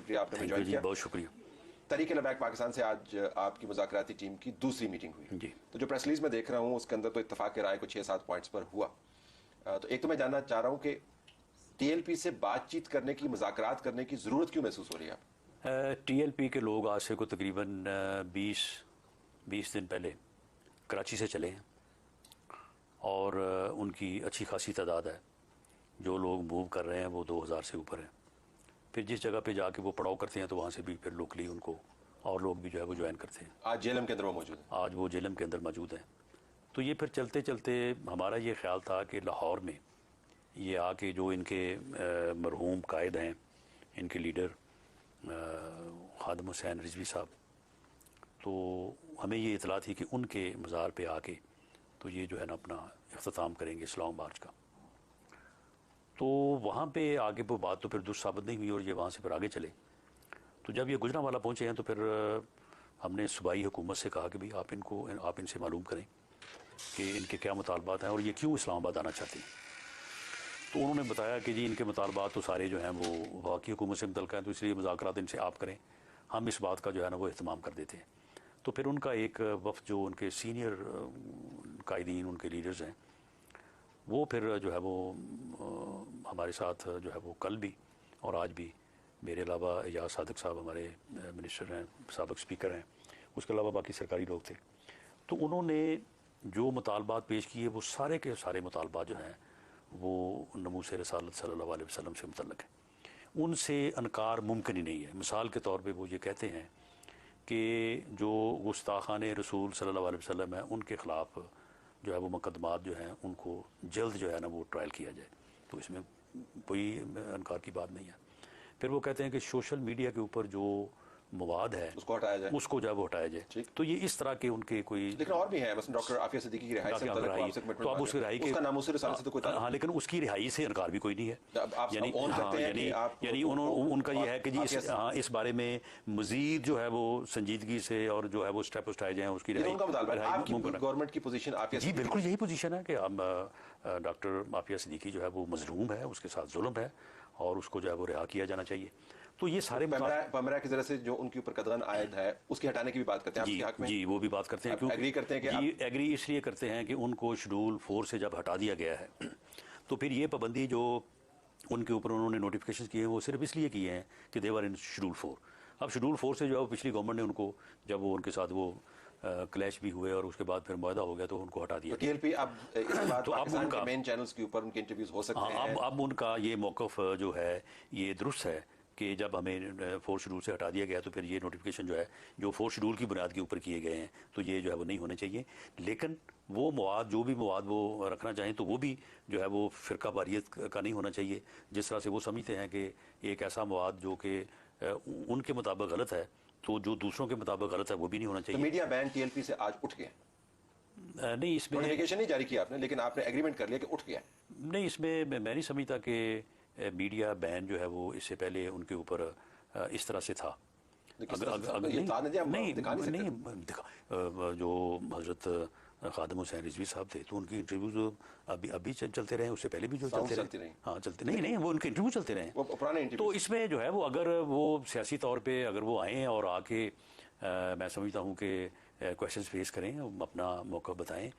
शुक्रिया आपने हमें ज्वाइन किया। बहुत शुक्रिया। तहरीक-ए-लबैक पाकिस्तान से आज आपकी मुज़ाकराती टीम की दूसरी मीटिंग हुई जी। तो जो प्रेस रिलीज में देख रहा हूँ उसके अंदर तो इत्तफाक राय को 6-7 पॉइंट्स पर हुआ। तो एक तो मैं जानना चाह रहा हूँ कि टीएलपी से बातचीत करने की, मुज़ाकरात करने की ज़रूरत क्यों महसूस हो रही है आप? टीएलपी के लोग आज से को तकरीबन 20 दिन पहले कराची से चले हैं और उनकी अच्छी खासी तादाद है। जो लोग मूव कर रहे हैं वो 2000 से ऊपर हैं। फिर जिस जगह पे जाके वो पड़ाव करते हैं तो वहाँ से भी फिर लोकली उनको और लोग भी जो है वो ज्वाइन करते हैं। आज जेलम के अंदर वो मौजूद है? आज वो जेलम के अंदर मौजूद हैं। तो ये फिर चलते चलते हमारा ये ख्याल था कि लाहौर में ये आके जो इनके मरहूम कायद हैं, इनके लीडर खादिम हुसैन रिजवी साहब, तो हमें ये इतला थी कि उनके मज़ार पे आके तो ये जो है ना अपना इख्तिताम करेंगे इस्लाम मार्च का। तो वहाँ पे आगे वो बात तो फिर दुरुस्त साबित नहीं हुई और ये वहाँ से फिर आगे चले। तो जब ये गुजरांवाला पहुँचे हैं तो फिर हमने सूबाई हुकूमत से कहा कि भाई आप इनसे मालूम करें कि इनके क्या मुतालबात हैं और ये क्यों इस्लामाबाद आना चाहते हैं। तो उन्होंने बताया कि जी इनके मुतालबात तो सारे जो हैं वो वाकई हुकूमत से मुतल्लिक़ हैं, तो इसलिए मुज़ाकरात इनसे आप करें, हम इस बात का जो है ना वो एहतमाम कर देते हैं। तो फिर उनका एक वफ़द जो उनके सीनियर कायदीन, उनके लीडर्स हैं, वो फिर जो है वो हमारे साथ जो है वो कल भी और आज भी, मेरे अलावा एजाज सादिक साहब हमारे मिनिस्टर हैं, साबिक़ स्पीकर हैं, उसके अलावा बाकी सरकारी लोग थे। तो उन्होंने जो मुतालबात पेश किए वो सारे के सारे मुतालबात जो हैं वो नमूस रसालत सल्लल्लाहु अलैहि वसल्लम से मुतल्लिक़ हैं। उनसे इनकार मुमकिन ही नहीं है। मिसाल के तौर पे वो ये कहते हैं कि जो गुस्ताखान रसूल सल्लल्लाहु अलैहि वसल्लम है उनके ख़िलाफ़ जो है वो मुकदमात जो हैं उनको जल्द जो है ना वो ट्रायल किया जाए। तो इसमें कोई इनकार की बात नहीं है। फिर वो कहते हैं कि सोशल मीडिया के ऊपर जो मवाद है उसको हटाया जाए, उसको जो है वो हटाया जाए। तो ये इस तरह के उनके कोई, लेकिन और भी हैं, मतलब डॉक्टर आफिया सिद्दीकी की रिहाई से तो आप उसकी रिहाई उसका नामूस रिसालत से तो कोई ताल्लुक, हाँ, लेकिन उसकी रिहाई से इनकार भी कोई नहीं है। यानी उनका ये है कि जी इस बारे में मजीद जो है वो संजीदगी से और जो है वो स्टेप उठाए जाए उसकी रिहाई। गवर्नमेंट की पोजीशन आफिया, जी बिल्कुल यही पोजीशन है कि डॉक्टर आफिया सिद्दीकी जो है वो मजलूम है, उसके साथ जुल्म है और उसको जो है वो रिहा किया जाना चाहिए। तो ये सारे पैमरा की जरिए से जो उनके ऊपर कदगन आयद है उसके हटाने की भी बात करते हैं आपके हक में? जी वो भी बात करते हैं। क्यों एग्री करते हैं कि जी एग्री इसलिए करते हैं कि उनको शेड्यूल 4 से जब हटा दिया गया है तो फिर ये पाबंदी जो उनके ऊपर उन्होंने नोटिफिकेशन किए हैं वो सिर्फ इसलिए किए हैं कि दे वर इन शेड्यूल 4। अब शेड्यूल 4 से जो है वो पिछली गवर्नमेंट ने उनको, जब वो उनके साथ वो क्लैश भी हुए और उसके बाद फिर मुआहदा हो गया तो उनको हटा दिया। तो टीएलपी अब इसके बाद तो पाकिस्तान के मेन चैनल्स के ऊपर उनके इंटरव्यूज हो सकते हैं। अब उनका ये मौक़िफ़ जो है ये दुरुस्त है कि जब हमें 4 शेड्यूल से हटा दिया गया तो फिर ये नोटिफिकेशन जो है जो 4 शेड्यूल की बुनियाद के ऊपर किए गए हैं तो ये जो है वो नहीं होने चाहिए। लेकिन वो मवाद, जो भी मवाद वो रखना चाहें तो वो भी जो है वो फ़िरका वारियत का नहीं होना चाहिए। जिस तरह से वो समझते हैं कि एक ऐसा मवाद जो कि उनके मुताबिक गलत है तो जो दूसरों के मुताबिक गलत है वो भी नहीं होना चाहिए। तो मीडिया बैन टीएलपी से आज उठ गया? नहीं, इसमें नोटिफिकेशन नहीं जारी किया आपने, लेकिन आपने एग्रीमेंट कर लिया कि उठ गया। नहीं, इसमें मैं नहीं समझता कि मीडिया बैन जो है वो इससे पहले उनके ऊपर इस तरह से था। जो हजरत खादिम हुसैन रिजवी साहब थे तो उनकी इंटरव्यू अभी चलते रहे, उससे पहले भी जो चलते रहे। हाँ चलते नहीं वो उनके इंटरव्यू चलते रहे, वो पुराने इंटरव्यू। तो इसमें जो है वो अगर वो सियासी तौर पे अगर वो आए और आके मैं समझता हूँ कि क्वेश्चंस फेस करें, अपना मौका बताएं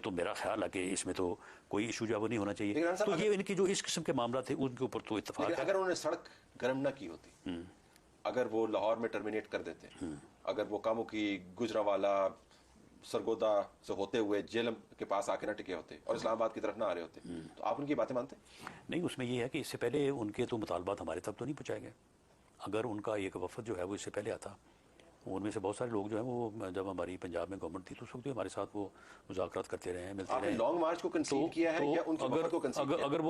तो मेरा ख्याल है कि इसमें तो कोई इशू जो वो नहीं होना चाहिए। तो ये इनकी जो इस किस्म के मामला थे उनके ऊपर तो इत्तेफाक है। अगर उन्होंने सड़क गर्म ना की होती, अगर वो लाहौर में टर्मिनेट कर देते, अगर वो कामों की गुजरांवाला सरगोदा से होते हुए जेलम के पास आके ना टिके होते और इस्लामाबाद की तरफ ना आ रहे होते, तो आप उनकी बातें मानते? नहीं, उसमें यह है कि इससे पहले उनके तो मुतालबात हमारे तक तो नहीं पहुँचाए गए। अगर उनका एक वफद जो है वो इससे पहले आता, उनमें से बहुत सारे लोग जो है वो जब हमारी पंजाब में गवर्नमेंट थी तो उस वक्त हमारे साथ वो मुज़ाकरात करते रहे, मिलते रहे। लॉन्ग मार्च को कंसीड किया है या उनके वफद को कंसीड किया? अगर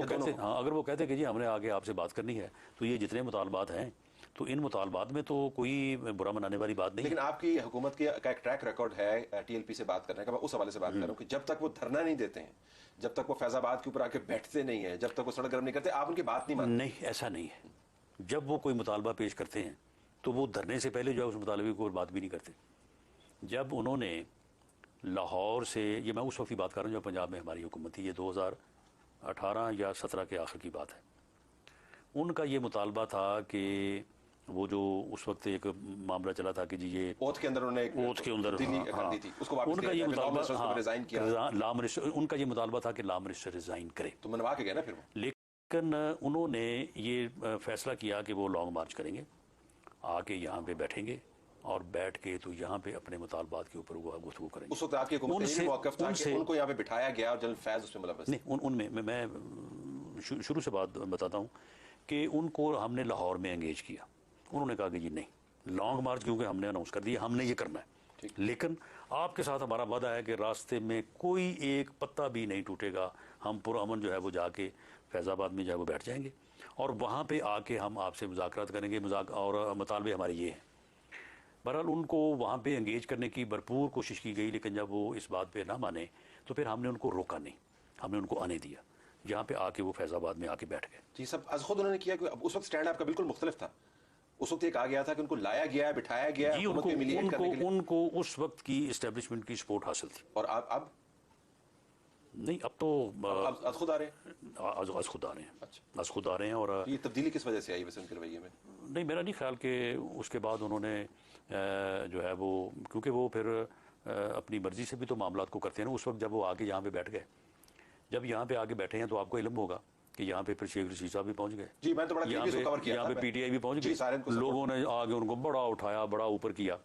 वो कहते कि जी हमने आगे आपसे बात करनी है तो ये जितने मुतालबात हैं तो इन मुतालबात में तो कोई बुरा मनाने वाली बात नहीं। लेकिन आपकी हुकूमत का एक ट्रैक रिकॉर्ड है टीएलपी से बात करने का, मैं उस हवाले से बात कर रहा हूँ कि जब तक वो धरना नहीं देते हैं, जब तक वो फैजाबाद के ऊपर आके बैठते नहीं है, जब तक वो सड़क गर्म नहीं करते, आप उनकी बात नहीं मानते? नहीं, ऐसा नहीं है। जब वो कोई मुतालबा पेश करते हैं तो वो धरने से पहले जो है उस मुतालबे को बात भी नहीं करते। जब उन्होंने लाहौर से, ये मैं उस वक्त की बात कर रहा हूँ जब पंजाब में हमारी हुकूमत थी, ये 2018 या 17 के आखिर की बात है, उनका ये मुतालबा था कि वो जो उस वक्त एक मामला चला था कि जी ये ओथ के अंदर उन्होंने ओथ के अंदर तब्दीली कर दी थी, उसको वापस उनका ले ये आया, फिर लॉ मुतालबा मिनिस्टर उसको रिजाइन किया, लॉ मिनिस्टर उनका ये मुतालबा था कि लॉ मिनिस्टर रिजाइन करे, तो मनवा के गए ना फिर वो। लेकिन उन्होंने ये फैसला किया कि वो लॉन्ग मार्च करेंगे, आके यहाँ पे बैठेंगे और बैठ के तो यहाँ पे अपने मुतालबात के ऊपर वो गुफ्तगू करेंगे। उस वक्त आपकी हुकूमत का ये मौक़िफ़ था कि उनको यहाँ पे बिठाया गया और जनरल फैज उसमें मुलव्वस नहीं, उनमें मैं शुरू से बात बताता हूँ कि उनको हमने लाहौर में एंगेज किया। उन्होंने कहा कि जी नहीं, लॉन्ग मार्च क्योंकि हमने अनाउंस कर दिया, हमने ये करना है, लेकिन आपके साथ हमारा वादा है कि रास्ते में कोई एक पत्ता भी नहीं टूटेगा, हम पुरअमन जो है वो जाके फैज़ाबाद में जो है वो बैठ जाएंगे और वहाँ पे आके हम आपसे मुज़ाकरात करेंगे, और मुतालबे हमारे ये हैं। बहरहाल उनको वहाँ पे एंगेज करने की भरपूर कोशिश की गई, लेकिन जब वो इस बात पे ना माने तो फिर हमने उनको रोका नहीं, हमने उनको आने दिया। यहाँ पे आके वो फैज़ाबाद में आके बैठ गए। जी सब अज खुद उन्होंने किया कि उस वक्त स्टैंड आपका बिल्कुल मुख्तलिफ था। उस वक्त ये कहा गया था कि उनको लाया गया, बिठाया गया, उनको उस वक्त की इस्टेब्लिशमेंट की सपोर्ट हासिल थी। और अब नहीं, अब तो आज खुद आ रहे हैं, आज खुद आ रहे हैं। अच्छा, आज खुद आ रहे हैं। और ये तब्दीली किस वजह से आई वैसे उनके रवैये में? नहीं, मेरा नहीं ख्याल कि उसके बाद उन्होंने जो है वो, क्योंकि वो फिर अपनी मर्जी से भी तो मामलात को करते हैं ना। उस वक्त जब वो आके यहाँ पे बैठ गए, जब यहाँ पे आके बैठे हैं तो आपको इल्म होगा कि यहाँ पे फिर शेख रशीद साहब भी पहुँच गए, जी मैं तो बड़ा यहाँ पे PTI भी पहुँच गई, लोगों ने आगे उनको बड़ा उठाया, बड़ा ऊपर किया।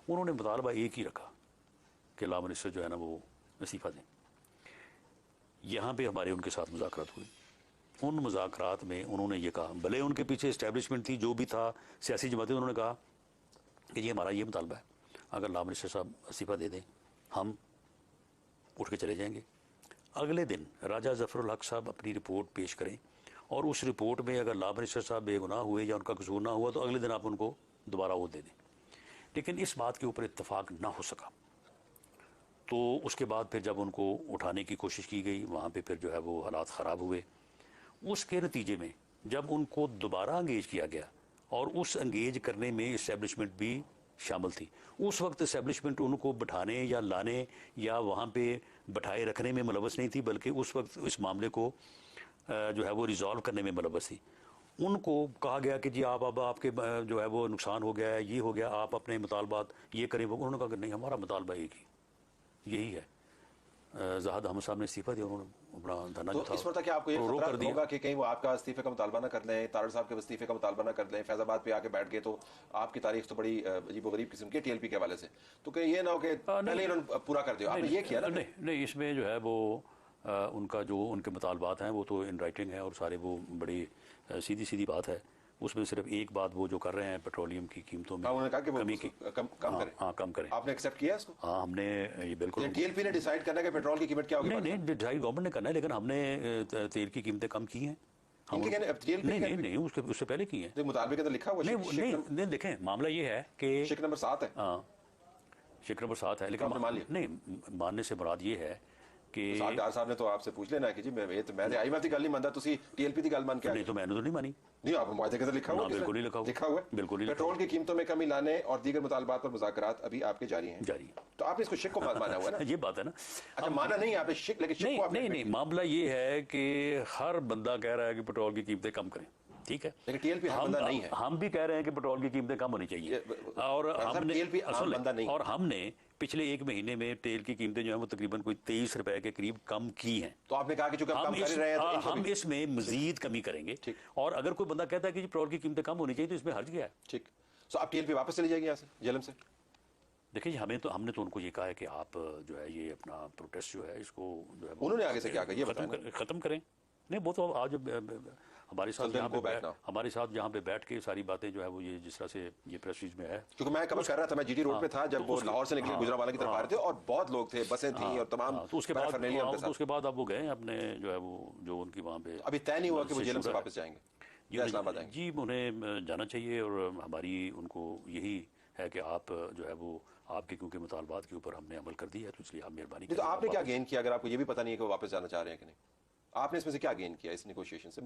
उन्होंने मुतालबा एक ही रखा कि लॉ मिनिस्टर जो है ना वो इस्तीफा दें। यहाँ पे हमारे उनके साथ मुज़ाकरात हुई। उन मुज़ाकरात में उन्होंने ये कहा, भले उनके पीछे इस्टेब्लिशमेंट थी, जो भी था, सियासी जमातें, उन्होंने कहा कि ये हमारा ये मुतालबा है, अगर लॉ मिनिस्टर साहब इस्तीफा दे दें हम उठ के चले जाएंगे। अगले दिन राजा ज़फ़रुल हक साहब अपनी रिपोर्ट पेश करें और उस रिपोर्ट में अगर लॉ मिनिस्टर साहब बेगुनाह हुए या उनका कसूर ना हुआ तो अगले दिन आप उनको दोबारा वो दे दें। लेकिन इस बात के ऊपर इत्तफाक ना हो सका। तो उसके बाद फिर जब उनको उठाने की कोशिश की गई, वहाँ पे फिर जो है वो हालात ख़राब हुए। उसके नतीजे में जब उनको दोबारा अंगेज किया गया, और उस अंगेज करने में इस्टेब्लिशमेंट भी शामिल थी। उस वक्त इस्टेब्लिशमेंट उनको बिठाने या लाने या वहाँ पे बिठाए रखने में मुलव्वस नहीं थी, बल्कि उस वक्त इस मामले को जो है वो रिजॉल्व करने में मुलव्वस थी। उनको कहा गया कि जी आप अब आपके जो है वो नुकसान हो गया है, ये हो गया, आप अपने मुतालबात ये करें। उन्होंने कहा कि नहीं, हमारा मुतालबा एक ही यही है। ज़ाहिद अहमद साहब ने इस्तीफा दिया, उन्होंने अपना धरना तो इस वक्त क्या आपको ये खतरा होगा कि कहीं वो आपका इस्तीफे का मुतालबा ना कर लें, तारड़ साहब के इस्तीफे का मुतालबा ना कर लें, फैज़ाबाद पे आके बैठ गए, तो आपकी तारीख तो बड़ी अजीबोगरीब किस्म की TLP के हवाले से, तो कहीं ये ना हो कि पहले इन्होंने पूरा कर दिया, आपने ये किया ना? नहीं, इसमें जो है वो उनका जो उनके मुतालबात हैं वो तो इन राइटिंग है और सारे वो बड़ी सीधी सीधी बात है। उसमें सिर्फ एक बात वो जो कर रहे हैं पेट्रोलियम की कीमतों में कमी की कम करें। हाँ, कम करें। आपने एक्सेप्ट किया इसको? हाँ, हमने ये बिल्कुल। TLP ने डिसाइड करना है कि पेट्रोल की कीमत क्या होगी? नहीं, डिसाइड गवर्नमेंट ने करना है, लेकिन हमने तेल की कीमतें कम की हैं। नहीं, उससे पहले की है। मुतालबे के अंदर लिखा हुआ नहीं, देखें, मामला ये है कि शिक नंबर 7 है। हाँ, शिक नंबर 7 है, लेकिन नहीं, मानने से मुराद ये है कि डॉक्टर साहब ने तो आपसे पूछ लेना है कि जी मैं IMF की गल नहीं मानता, तुसी TLP की गल मान के? नहीं, तो मैंने तो नहीं मानी। नहीं, आप मुआहदे के अंदर लिखा हुआ? बिल्कुल नहीं लिखा हुआ है, बिल्कुल नहीं। पेट्रोल की कीमतों में कमी लाने और दीगर मुतालबात पर मुज़ाकरात अभी आपके जारी हैं। तो आपने इसको शिक को माना हुआ है ना? ये बात है ना। अच्छा, माना नहीं आपने शिक, लेकिन शिक को आपने नहीं, मामला ये है कि हर बंदा कह रहा है कि पेट्रोल की कीमतें कम करें, ठीक है, लेकिन TLP हर बंदा नहीं है। हम भी कह रहे हैं कि पेट्रोल की कीमतें कम होनी चाहिए, और हमने पिछले एक महीने में तेल की कीमतें जो है वो तकरीबन कोई 23 रुपए के करीब कम की हैं। तो आपने कहा कि चूंकि हम कम कर रहे हैं तो हम इसमें मजीद कमी करेंगे। और अगर कोई बंदा कहता है कि पेट्रोल की कीमतें कम होनी चाहिए तो इसमें हर्ज गया है। ठीक, तो आप TLP वापस चली जाएगी यहाँ से, जेलम से? देखिए, हमने तो उनको ये कहा है कि आप जो है ये अपना प्रोटेस्ट जो है इसको जो है उन्होंने आगे से क्या कहा, ये खत्म करें। नहीं, वो तो आज हमारे साथ यहाँ पे बैठ के सारी बातें जो है वो ये जिस तरह से ये प्रेस रिलीज में है, क्योंकि मैं कवर कर रहा था, मैं GT रोड पे था जब वो लाहौर से निकले गुजरांवाला की तरफ आ रहे थे और बहुत लोग थे, बसें थी और तमाम। तो उसके बाद अब वो गए अपने जो है वो जो उनकी वहाँ पे अभी तय नहीं हुआ कि वो जेलम से वापस जाएंगे या इस्लामाबाद आएंगे? जी, उन्हें जाना चाहिए और हमारी उनको यही है कि आप जो है वो आपके क्योंकि मुतालबात के ऊपर हमने अमल कर दिया है, तो इसलिए आप मेहरबानी। तो आपने क्या गेन किया, अगर आपको ये भी पता नहीं है कि वो वापस जाना चाह रहे हैं कि नहीं? आपने इसमें से क्या गेन किया इस नेगोशिएशन से?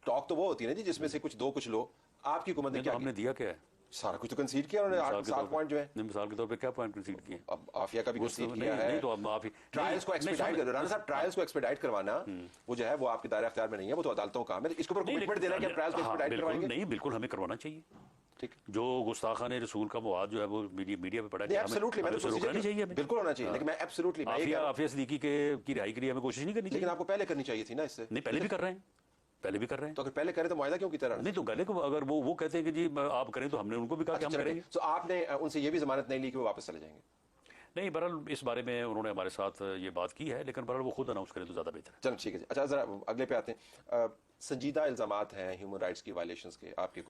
टॉक तो वो होती है ना जी जिसमें से कुछ दो कुछ लो, आपकी हुकूमत ने क्या हमने दिया क्या है? सारा कुछ तो कंसीड किया उन्होंने। 7 पॉइंट जो है, मिसाल के तौर पे क्या पॉइंट कंसीड किए? अब आफिया का भी कंसीड किया है। नहीं, तो अब आप ट्रायल्स को एक्सपेडाइट कर, राना साहब ट्रायल्स को एक्सपेडाइट करवाना वो जो है वो आपके दायरे इख्तियार में नहीं है, वो तो अदालतों का काम है। इसके ऊपर कमिटमेंट देना कि ट्रायल्स को एक्सपेडाइट करवाएंगे? नहीं, बिल्कुल हमें करवाना चाहिए। जो गुस्ताखान रसूल का मवाद जो है वो मीडिया पे पड़ा है, नहीं, हमें absolutely, मैं तो उसे procedure रोकना नहीं की- चाहिए हमें। बिल्कुल होना चाहिए, लेकिन मैं एब्सोल्युटली मैं ये कह रहा हूं- आफिया सिद्दीकी की रिहाई के लिए हमें कोशिश नहीं करनी लेकिन चाहिए। आपको पहले करनी चाहिए थी ना इससे। नहीं, पहले भी कर रहे हैं, पहले भी कर रहे हैं। तो अगर पहले करें तो मुआहदा क्यों की तरह नहीं तो गले को अगर वो कहते हैं कि जी आप करें तो हमने उनको भी कहा कि हम करेंगे। तो आपने उनसे ये भी जमानत नहीं ली कि वो वापस चले जाएंगे? नहीं, बहरहाल इस बारे में उन्होंने हमारे साथ ये बात की है, लेकिन बहरहाल वो खुद अनाउंस करें तो ज़्यादा बेहतर है। चलो ठीक है जी। अच्छा, जरा अगले पे आते हैं। संजीदा इल्जामात हैं ह्यूमन राइट्स की वायलेशंस के आपके